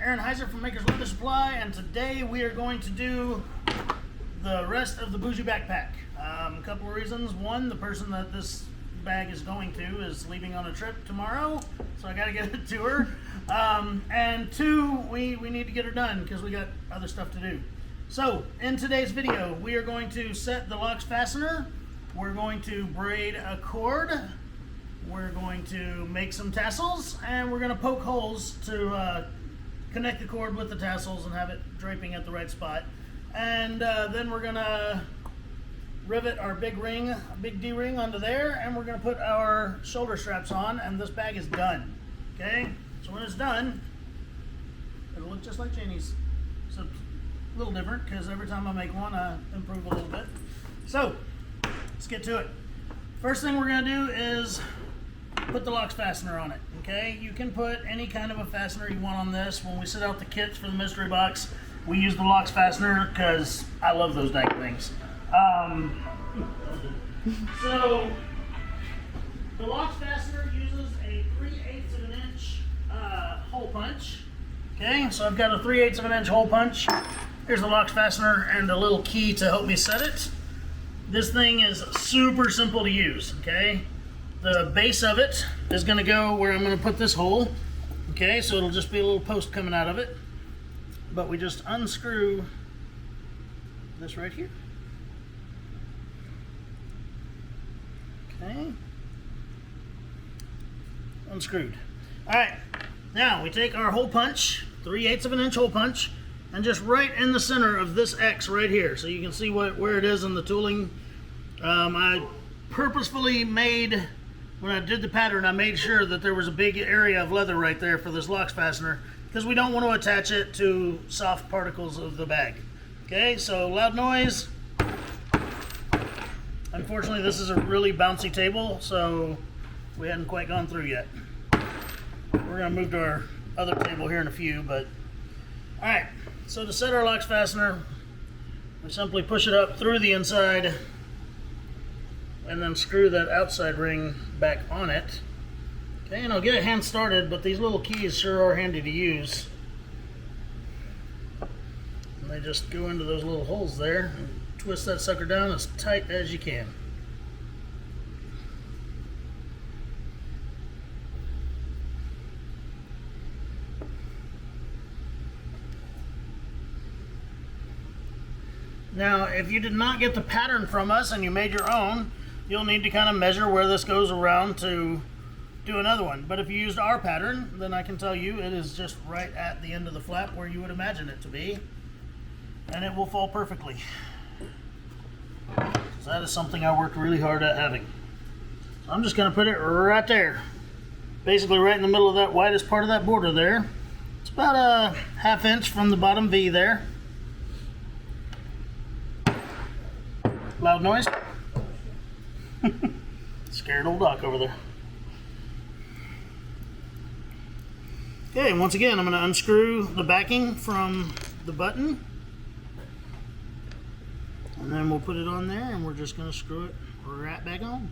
Aaron Heiser from Maker's Leather Supply, and today we are going to do the rest of the Boujee Backpack. A couple of reasons. One, the person that this bag is going to is leaving on a trip tomorrow, so I got to get it to her. And two, we need to get her done because we got other stuff to do. So, in today's video, we are going to set the locks fastener, we're going to braid a cord, we're going to make some tassels, and we're going to poke holes to connect the cord with the tassels and have it draping at the right spot. And then we're going to rivet our big D-ring onto there, and we're going to put our shoulder straps on, and this bag is done. Okay? So when it's done, it'll look just like Janie's. So a little different, because every time I make one, I improve a little bit. So, let's get to it. First thing we're going to do is put the locks fastener on it, okay? You can put any kind of a fastener you want on this. When we set out the kits for the mystery box, we use the locks fastener because I love those dang things. So, the locks fastener uses a 3/8 of an inch hole punch. Okay, so I've got a 3/8 of an inch hole punch. Here's the locks fastener and a little key to help me set it. This thing is super simple to use, okay? The base of it is going to go where I'm going to put this hole. Okay, so it'll just be a little post coming out of it. But we just unscrew this right here. Okay. Unscrewed. Alright, now we take our hole punch, 3/8 of an inch hole punch, and just right in the center of this X right here, so you can see where it is in the tooling. I purposefully made, when I did the pattern, I made sure that there was a big area of leather right there for this locks fastener, because we don't want to attach it to soft particles of the bag. Okay, so loud noise. Unfortunately, this is a really bouncy table, so we hadn't quite gone through yet. We're going to move to our other table here in a few, but alright, so to set our locks fastener, we simply push it up through the inside and then screw that outside ring back on it. Okay, and I'll get it hand started, but these little keys sure are handy to use. And they just go into those little holes there and twist that sucker down as tight as you can. Now, if you did not get the pattern from us and you made your own, you'll need to kind of measure where this goes around to do another one. But if you used our pattern, then I can tell you it is just right at the end of the flap where you would imagine it to be. And it will fall perfectly. So that is something I worked really hard at having. So I'm just going to put it right there. Basically right in the middle of that widest part of that border there. It's about a 1/2 inch from the bottom V there. Loud noise. Scared old Doc over there. Okay, once again, I'm going to unscrew the backing from the button. And then we'll put it on there and we're just going to screw it right back on.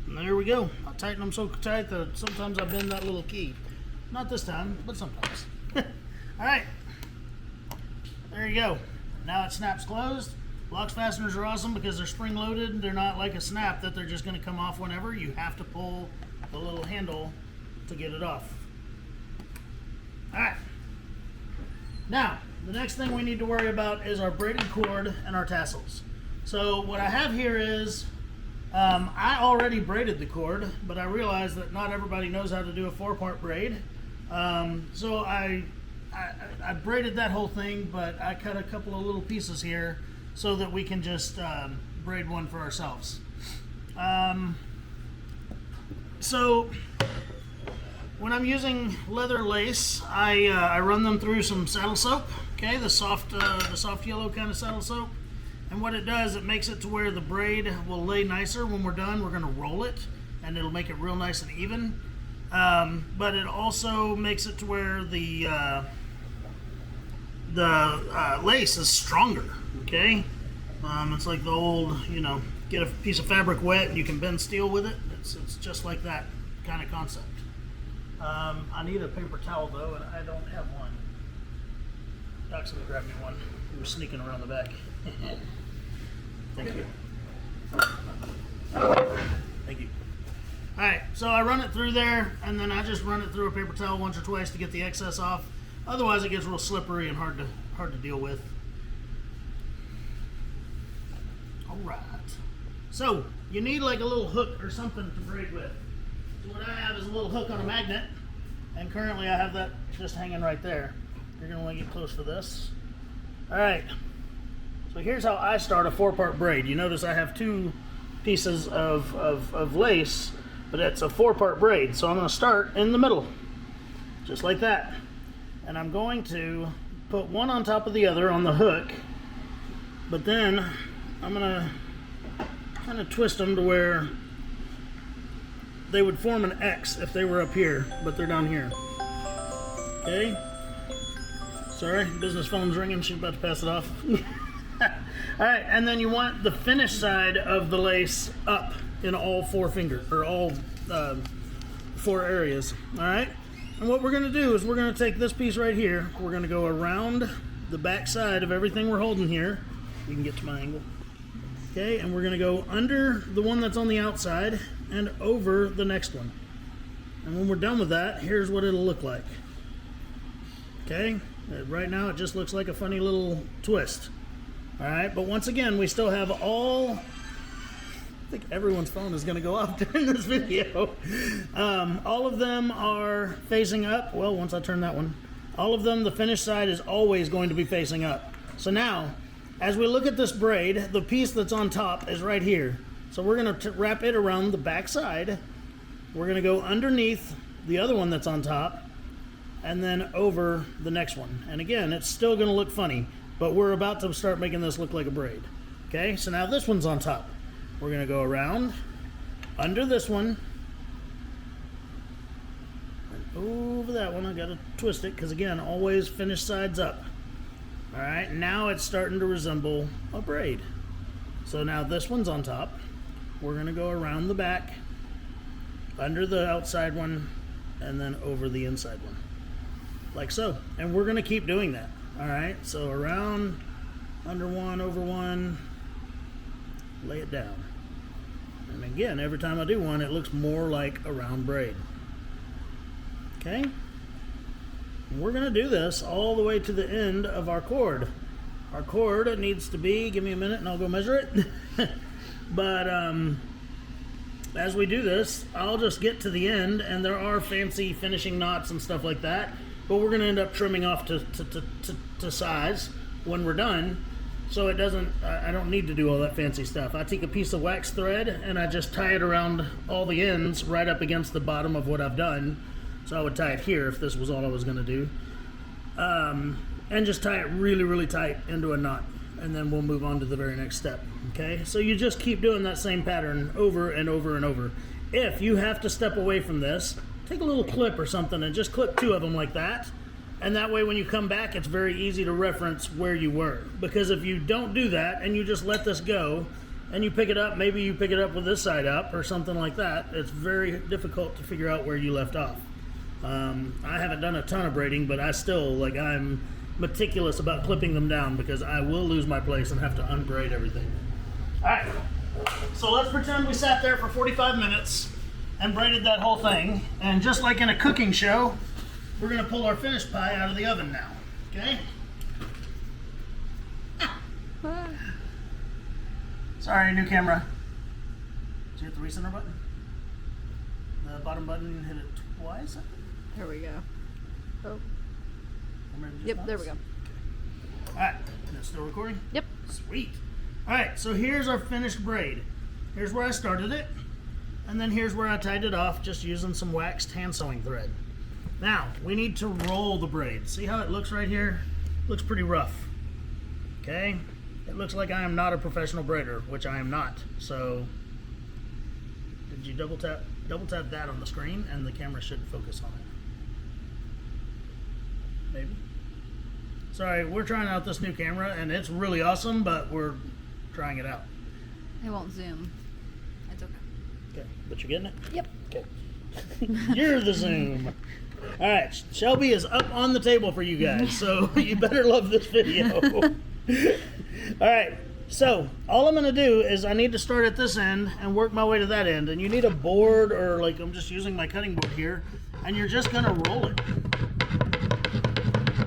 And there we go. I tighten them so tight that sometimes I bend that little key. Not this time, but sometimes. Alright. There you go. Now it snaps closed. Locks fasteners are awesome because they're spring loaded. They're not like a snap that they're just going to come off whenever. You have to pull the little handle to get it off. Alright. Now, the next thing we need to worry about is our braided cord and our tassels. So what I have here is I already braided the cord, but I realized that not everybody knows how to do a 4-part braid. So I braided that whole thing, but I cut a couple of little pieces here so that we can just braid one for ourselves. So when I'm using leather lace, I run them through some saddle soap, okay, the soft yellow kind of saddle soap. And what it does, it makes it to where the braid will lay nicer when we're done. We're going to roll it, and it'll make it real nice and even. But it also makes it to where the lace is stronger, okay? It's like the old, get a piece of fabric wet and you can bend steel with it. It's just like that kind of concept. I need a paper towel though, and I don't have one. Doc's gonna grab me one. We were sneaking around the back. Thank you. Thank you. Alright, so I run it through there, and then I just run it through a paper towel once or twice to get the excess off. Otherwise it gets real slippery and hard to deal with. Alright. So, you need like a little hook or something to braid with. So what I have is a little hook on a magnet, and currently I have that just hanging right there. You're going to want to get close to this. Alright, so here's how I start a 4-part braid. You notice I have 2 pieces of lace, but it's a 4-part braid. So I'm going to start in the middle, just like that. And I'm going to put one on top of the other on the hook, but then I'm going to kind of twist them to where they would form an X if they were up here, but they're down here. Okay? Sorry, business phone's ringing. She's about to pass it off. Alright, and then you want the finished side of the lace up in all 4 fingers, or all 4 areas. Alright? And what we're going to do is we're going to take this piece right here. We're going to go around the back side of everything we're holding here. You can get to my angle. Okay, and we're going to go under the one that's on the outside and over the next one. And when we're done with that, here's what it'll look like. Okay, right now it just looks like a funny little twist. Alright, but once again, we still have all... I think everyone's phone is going to go off during this video. All of them are facing up. Well, once I turn that one, all of them, the finished side is always going to be facing up. So now, as we look at this braid, the piece that's on top is right here. So we're going to wrap it around the back side. We're going to go underneath the other one that's on top, and then over the next one. And again, it's still going to look funny, but we're about to start making this look like a braid. Okay, so now this one's on top. We're going to go around, under this one, and over that one. I got to twist it because, again, always finish sides up. All right, now it's starting to resemble a braid. So now this one's on top. We're going to go around the back, under the outside one, and then over the inside one, like so. And we're going to keep doing that. All right, so around, under one, over one, lay it down. And again, every time I do one, it looks more like a round braid. Okay? We're going to do this all the way to the end of our cord. Our cord needs to be, give me a minute and I'll go measure it. But as we do this, I'll just get to the end, and there are fancy finishing knots and stuff like that, but we're going to end up trimming off to size when we're done. So it doesn't, I don't need to do all that fancy stuff. I take a piece of wax thread and I just tie it around all the ends right up against the bottom of what I've done. So I would tie it here if this was all I was going to do. And just tie it really, really tight into a knot. And then we'll move on to the very next step. Okay, so you just keep doing that same pattern over and over and over. If you have to step away from this, take a little clip or something and just clip 2 of them like that. And that way when you come back, it's very easy to reference where you were. Because if you don't do that and you just let this go and you pick it up, maybe you pick it up with this side up or something like that, it's very difficult to figure out where you left off. I haven't done a ton of braiding, but I still, I'm meticulous about clipping them down because I will lose my place and have to unbraid everything. All right, so let's pretend we sat there for 45 minutes and braided that whole thing. And just like in a cooking show, we're going to pull our finished pie out of the oven now, okay? Sorry, new camera. Did you hit the recenter button? The bottom button, hit it twice? There we go. Oh. Yep, there we go. Okay. All right, and it's still recording? Yep. Sweet. All right, so here's our finished braid. Here's where I started it, and then here's where I tied it off just using some waxed hand sewing thread. Now, we need to roll the braid. See how it looks right here? Looks pretty rough, okay? It looks like I am not a professional braider, which I am not. So, did you double tap? double tap that on the screen and the camera should focus on it. Maybe. Sorry, we're trying out this new camera and it's really awesome, but we're trying it out. It won't zoom. It's okay. Okay, but you're getting it? Yep. Okay. You're the zoom. All right, Shelby is up on the table for you guys, so you better love this video. All right, so all I'm gonna do is I need to start at this end and work my way to that end, and you need a board, or like I'm just using my cutting board here, and you're just gonna roll it.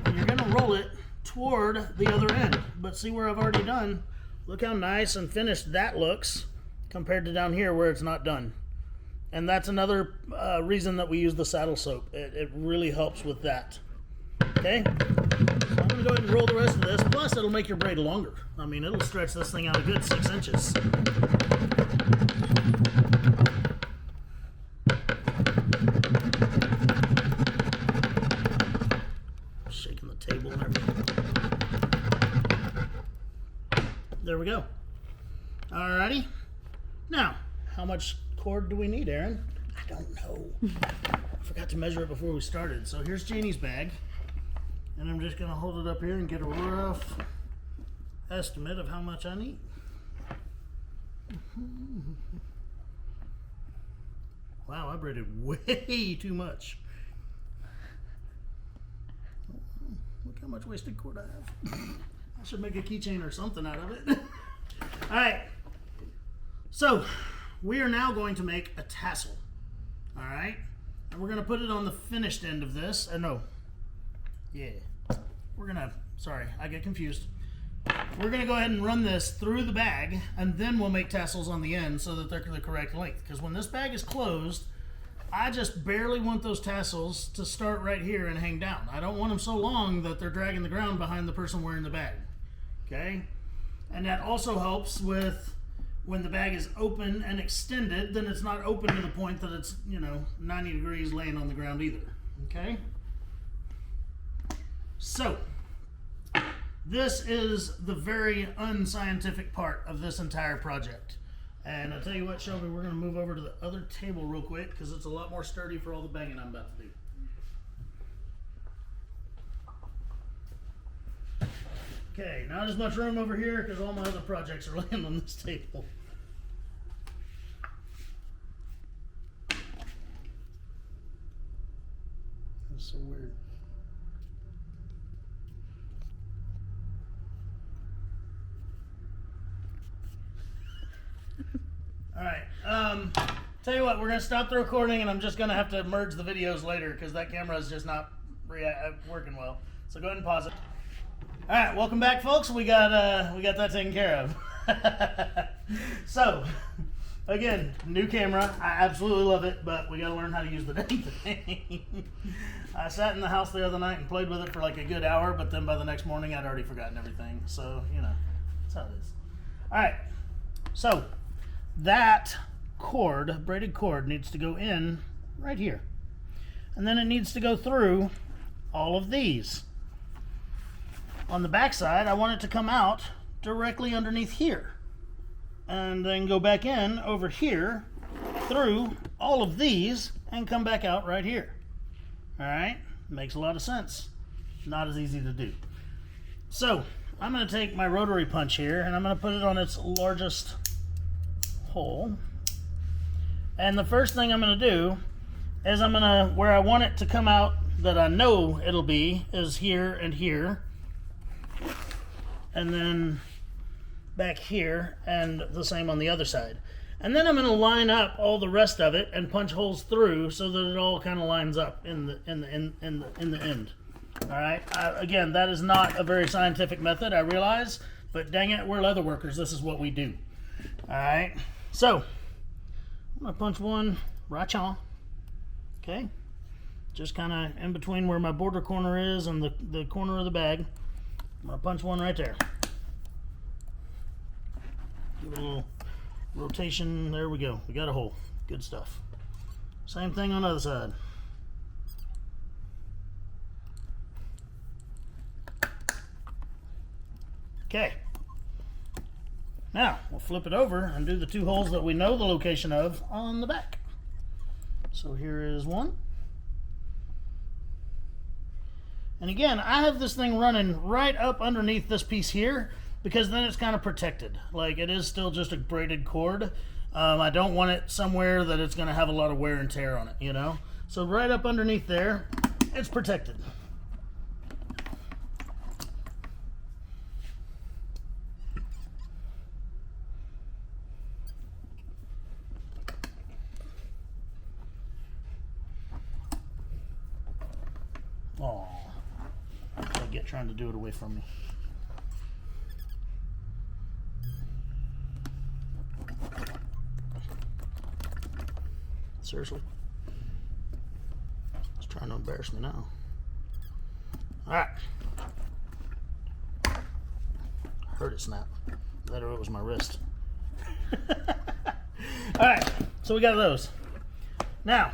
And you're gonna roll it toward the other end. But see where I've already done, look how nice and finished that looks compared to down here where it's not done. And that's another reason that we use the saddle soap. It really helps with that. Okay? So I'm going to go ahead and roll the rest of this. Plus, it'll make your braid longer. I mean, it'll stretch this thing out a good 6 inches. Shaking the table and everything. There we go. Alrighty. Now, how much cord do we need, Aaron? I don't know. I forgot to measure it before we started. So here's Janie's bag. And I'm just going to hold it up here and get a rough estimate of how much I need. Wow, I braided way too much. Look how much wasted cord I have. I should make a keychain or something out of it. All right. So we are now going to make a tassel. All right. And we're going to put it on the finished end of this. No. Yeah. We're going to, sorry, I get confused. We're going to go ahead and run this through the bag, and then we'll make tassels on the end so that they're the correct length. Because when this bag is closed, I just barely want those tassels to start right here and hang down. I don't want them so long that they're dragging the ground behind the person wearing the bag. Okay? And that also helps with when the bag is open and extended, then it's not open to the point that it's, 90 degrees laying on the ground either. Okay? So, this is the very unscientific part of this entire project. And I'll tell you what, Shelby, we're going to move over to the other table real quick because it's a lot more sturdy for all the banging I'm about to do. Okay, not as much room over here because all my other projects are laying on this table. That's so weird. All right, tell you what, we're gonna stop the recording and I'm just gonna have to merge the videos later because that camera is just not working well. So go ahead and pause it. All right, welcome back, folks. We got that taken care of. So, again, new camera. I absolutely love it, but we got to learn how to use the dang thing. I sat in the house the other night and played with it for like a good hour, but then by the next morning I'd already forgotten everything. So, that's how it is. All right, so that cord, braided cord, needs to go in right here. And then it needs to go through all of these. On the back side, I want it to come out directly underneath here. And then go back in over here through all of these and come back out right here. All right, makes a lot of sense. Not as easy to do. So I'm going to take my rotary punch here and I'm going to put it on its largest hole. And the first thing I'm going to do is I'm going to, where I want it to come out that I know it'll be, is here and here. And then back here, and the same on the other side. And then I'm going to line up all the rest of it and punch holes through so that it all kind of lines up in the end. All right. Again, that is not a very scientific method, I realize, but dang it, we're leather workers. This is what we do. All right. So I'm going to punch one right on. Okay. Just kind of in between where my border corner is and the corner of the bag. I'm going to punch one right there. Give it a little rotation. There we go. We got a hole. Good stuff. Same thing on the other side. Okay. Now, we'll flip it over and do the two holes that we know the location of on the back. So here is one. And again, I have this thing running right up underneath this piece here because then it's kind of protected. Like, it is still just a braided cord. I don't want it somewhere that it's going to have a lot of wear and tear on it, you know? So right up underneath there, it's protected. Oh, I get trying to do it away from me. Seriously? It's trying to embarrass me now. Alright. I heard it snap. That or it was my wrist. Alright, so we got those. Now,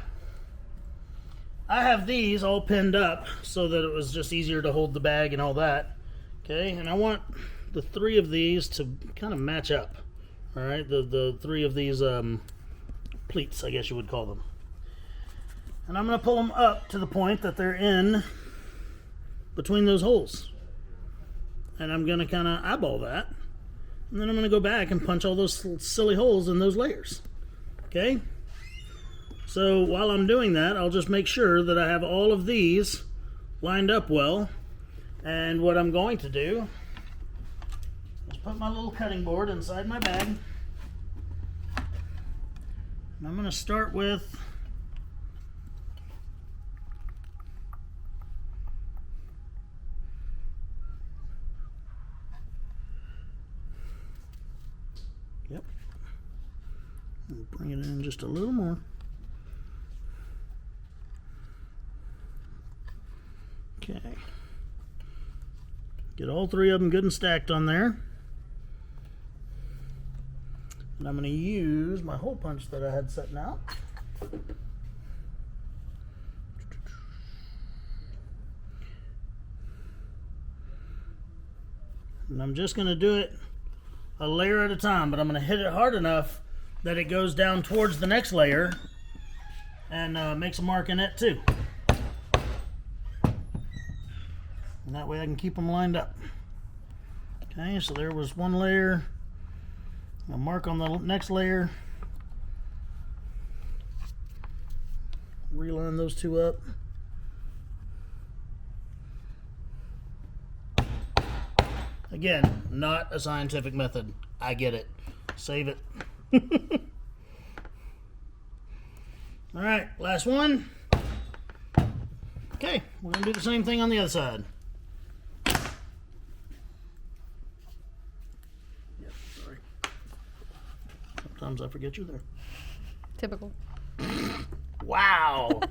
I have these all pinned up so that it was just easier to hold the bag and all that. Okay, and I want the three of these to kind of match up. Alright, the three of these pleats, I guess you would call them. And I'm going to pull them up to the point that they're in between those holes. And I'm going to kind of eyeball that. And then I'm going to go back and punch all those silly holes in those layers. Okay? So while I'm doing that, I'll just make sure that I have all of these lined up well. And what I'm going to do is put my little cutting board inside my bag. And I'm going to start with we'll bring it in just a little more. Okay. Get all three of them good and stacked on there. And I'm going to use my hole punch that I had setting out. And I'm just going to do it a layer at a time, but I'm going to hit it hard enough that it goes down towards the next layer and makes a mark in it too. And that way I can keep them lined up. Okay, so there was one layer. I'll mark on the next layer. Reline those two up. Again, not a scientific method. I get it. Save it. All right, last one. Okay, we're gonna do the same thing on the other side. Yep, sorry. Sometimes I forget you're there. Typical. Wow. All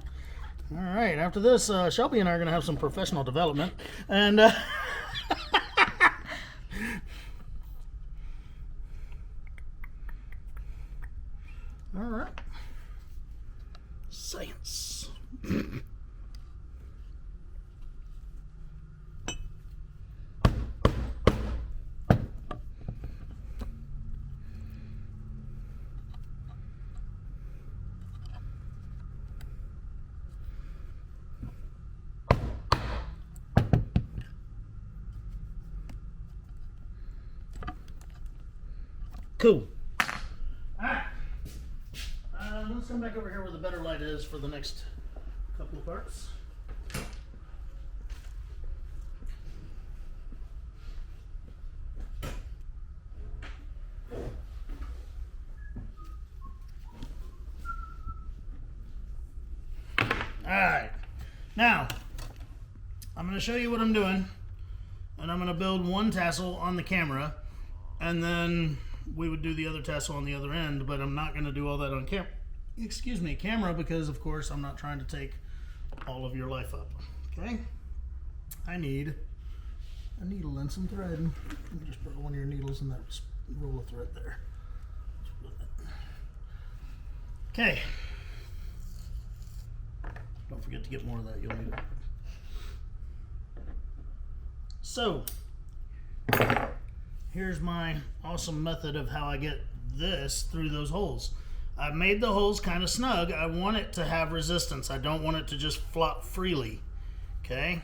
right, after this, Shelby and I are gonna have some professional development, and all right. Science. Cool. Alright. Let's come back over here where the better light is for the next couple of parts. Alright. Now, I'm going to show you what I'm doing. And I'm going to build one tassel on the camera. And then we would do the other tassel on the other end, but I'm not going to do all that on camera because of course I'm not trying to take all of your life up. Okay, I need a needle and some thread. Let me just put one of your needles in that roll of thread there. Okay, don't forget to get more of that, you'll need it. So here's my awesome method of how I get this through those holes. I've made the holes kind of snug. I want it to have resistance. I don't want it to just flop freely. Okay?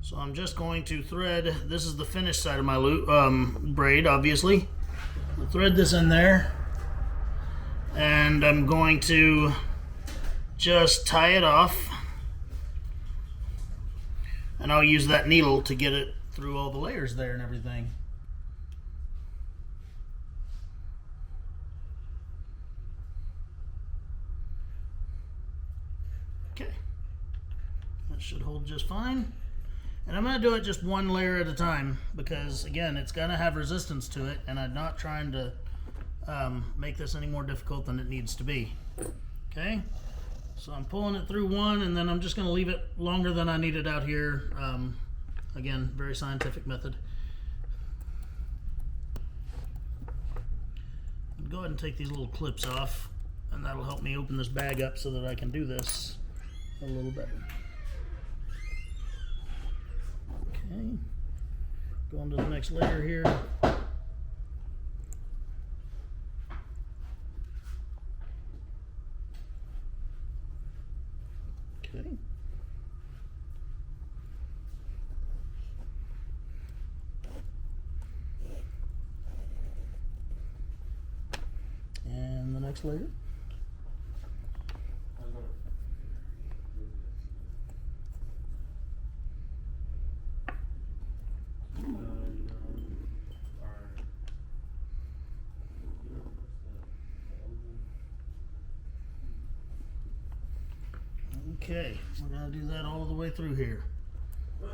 So I'm just going to thread, this is the finished side of my braid, obviously. I'll thread this in there. And I'm going to just tie it off. And I'll use that needle to get it through all the layers there and everything. Okay. That should hold just fine. And I'm going to do it just one layer at a time because, again, it's going to have resistance to it, and I'm not trying to make this any more difficult than it needs to be. Okay? So I'm pulling it through one, and then I'm just going to leave it longer than I need it out here. Again, very scientific method. Go ahead and take these little clips off, and that'll help me open this bag up so that I can do this a little better. Okay, going to the next layer here. Okay. And the next layer. Okay, we're going to do that all the way through here. All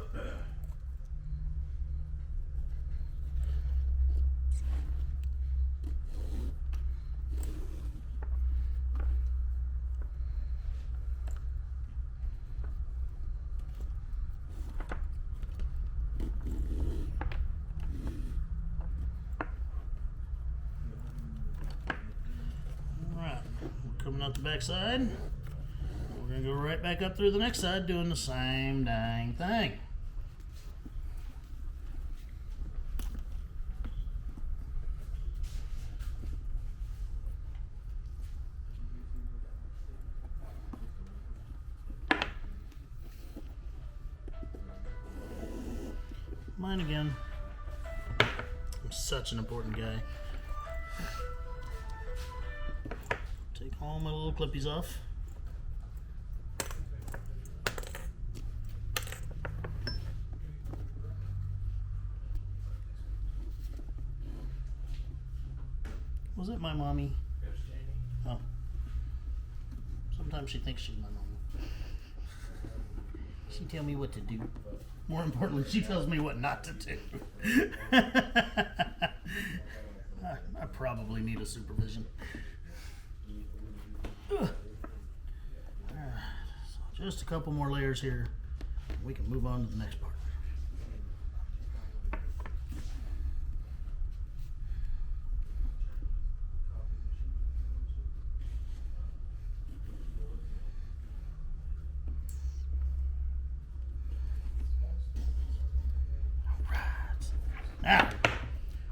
right, we're coming out the back side. We're going to go right back up through the next side doing the same dang thing. Mine again. I'm such an important guy. Take all my little clippies off. Was it my mommy? Oh. Sometimes she thinks she's my mommy. She tells me what to do. More importantly, she tells me what not to do. I probably need a supervision. So just a couple more layers here. We can move on to the next part. Now,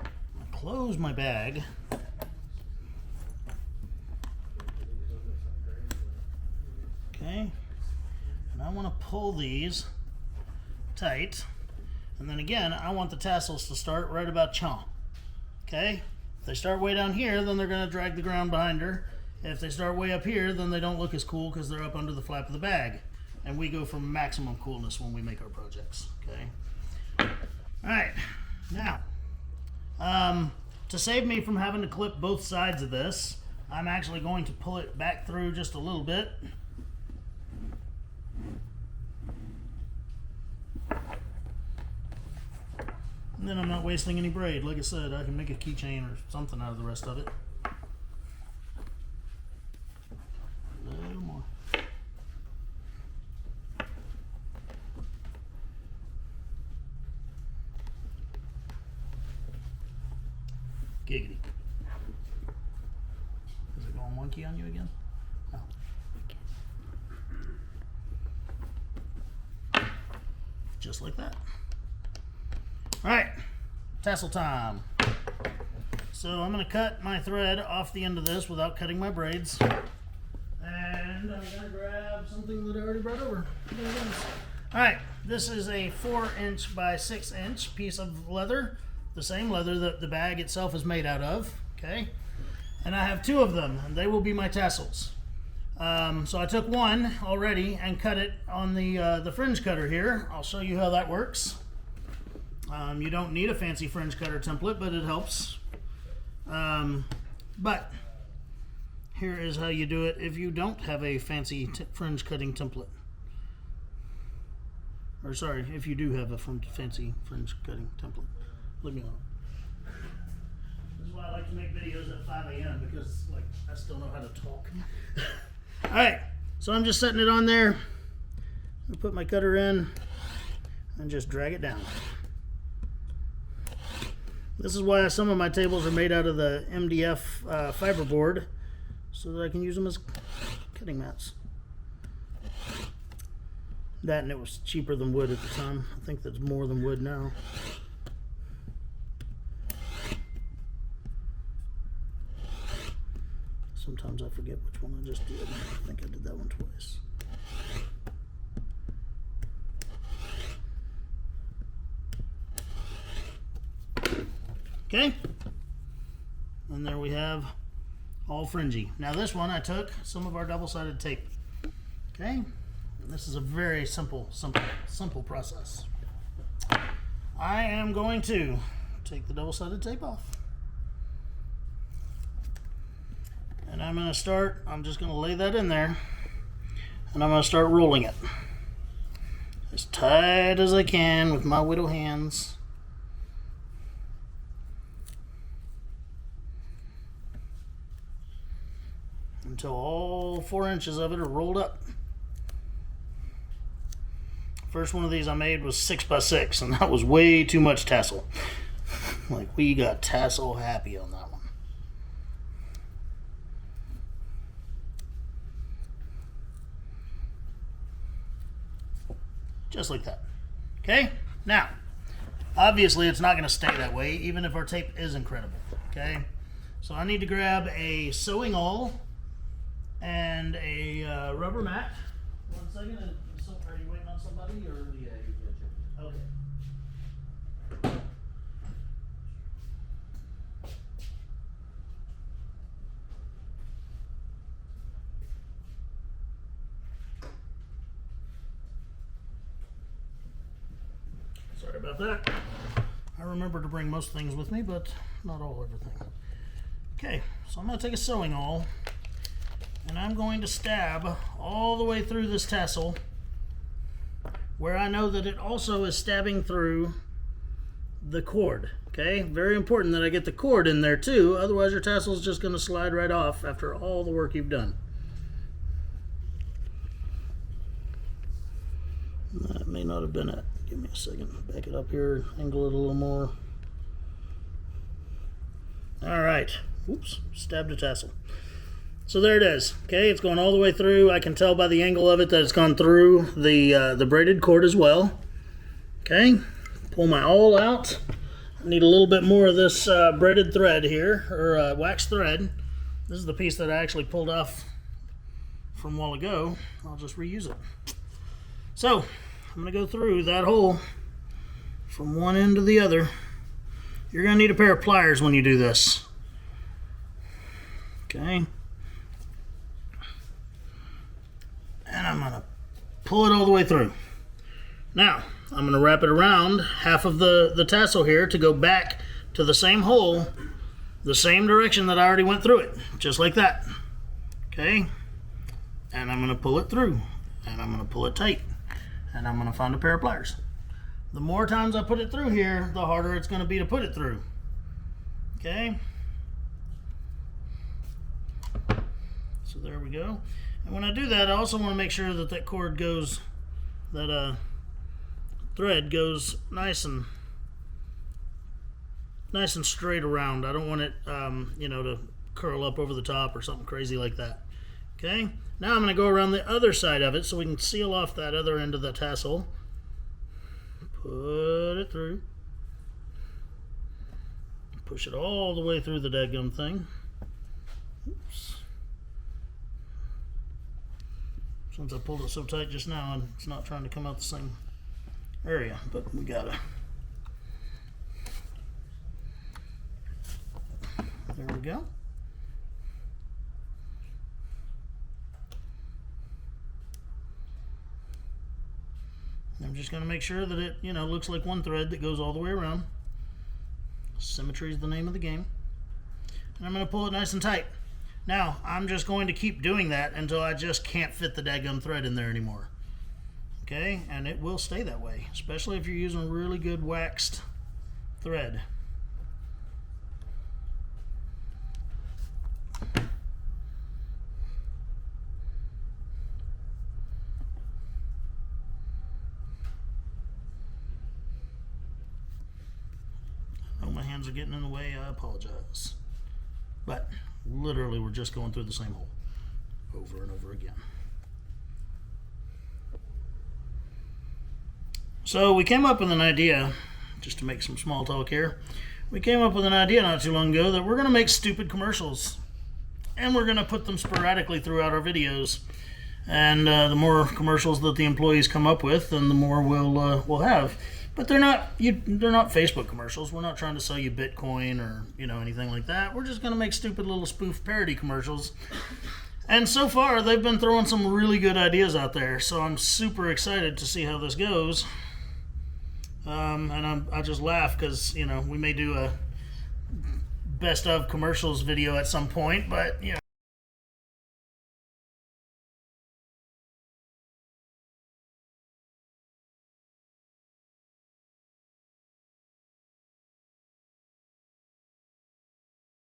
I close my bag. Okay, and I want to pull these tight, and then again, I want the tassels to start right about chaw. Okay, if they start way down here, then they're going to drag the ground behind her. If they start way up here, then they don't look as cool because they're up under the flap of the bag. And we go for maximum coolness when we make our projects. Okay. All right. Now, to save me from having to clip both sides of this, I'm actually going to pull it back through just a little bit. And then I'm not wasting any braid. Like I said, I can make a keychain or something out of the rest of it. A little more. Giggity. Is it going wonky on you again? No. Just like that. All right, tassel time. So I'm going to cut my thread off the end of this without cutting my braids. And I'm going to grab something that I already brought over. There it is. Alright, this is a 4" by 6" piece of leather. The same leather that the bag itself is made out of. Okay? And I have 2 of them, and they will be my tassels. So I took one already and cut it on the fringe cutter here. I'll show you how that works. You don't need a fancy fringe cutter template, but it helps. But here is how you do it if you don't have a fancy fringe cutting template. Or sorry, if you do have a fancy fringe cutting template. Leave me alone. This is why I like to make videos at 5 a.m. because like I still know how to talk. Alright, so I'm just setting it on there. I'll put my cutter in and just drag it down. This is why some of my tables are made out of the MDF fiberboard, so that I can use them as cutting mats. That, and it was cheaper than wood at the time. I think that's more than wood now. Sometimes I forget which one I just did. I think I did that one twice. Okay, and there we have all fringy. Now this one I took some of our double-sided tape. Okay, and this is a very simple process. I am going to take the double-sided tape off, and I'm just going to lay that in there, and I'm going to start rolling it as tight as I can with my widow hands. Until all 4 inches of it are rolled up. First one of these I made was 6 by 6, and that was way too much tassel. Like, we got tassel happy on that one. Just like that. Okay? Now, obviously it's not going to stay that way, even if our tape is incredible. Okay? So I need to grab a sewing awl and a rubber mat. 1 second. Are you waiting on somebody or? Yeah, you got you. Okay. Sorry about that. I remember to bring most things with me, but not everything. Okay, so I'm going to take a sewing awl. And I'm going to stab all the way through this tassel where I know that it also is stabbing through the cord. Okay, very important that I get the cord in there too, otherwise your tassel is just going to slide right off after all the work you've done. That may not have been it. Give me a second. Back it up here, angle it a little more. All right. Oops, stabbed a tassel. So there it is. Okay, it's going all the way through. I can tell by the angle of it that it's gone through the braided cord as well. Okay, pull my awl out. I need a little bit more of this braided thread here, or wax thread. This is the piece that I actually pulled off from a while ago. I'll just reuse it. So I'm going to go through that hole from one end to the other. You're going to need a pair of pliers when you do this. Okay. And I'm going to pull it all the way through. Now, I'm going to wrap it around half of the tassel here to go back to the same hole, the same direction that I already went through it, just like that. Okay? And I'm going to pull it through, and I'm going to pull it tight, and I'm going to find a pair of pliers. The more times I put it through here, the harder it's going to be to put it through. Okay? So there we go. And when I do that, I also want to make sure that that cord goes, that thread goes nice and straight around. I don't want it, to curl up over the top or something crazy like that. Okay. Now I'm going to go around the other side of it so we can seal off that other end of the tassel. Put it through. push it all the way through the dadgum thing. Oops. Since I pulled it so tight just now, and it's not trying to come out the same area, but we gotta. There we go. I'm just going to make sure that it, you know, looks like one thread that goes all the way around. Symmetry is the name of the game. And I'm going to pull it nice and tight. Now, I'm just going to keep doing that until I just can't fit the daggum thread in there anymore. Okay, and it will stay that way, especially if you're using really good waxed thread. My hands are getting in the way, I apologize. But literally we're just going through the same hole over and over again. So we came up with an idea, just to make some small talk here, we came up with an idea not too long ago that we're going to make stupid commercials. And we're going to put them sporadically throughout our videos. And the more commercials that the employees come up with, then the more we'll have. But they're not Facebook commercials. We're not trying to sell you Bitcoin or, you know, anything like that. We're just going to make stupid little spoof parody commercials. And so far, they've been throwing some really good ideas out there. So I'm super excited to see how this goes. And I just laugh because, you know, we may do a best of commercials video at some point. But, you know,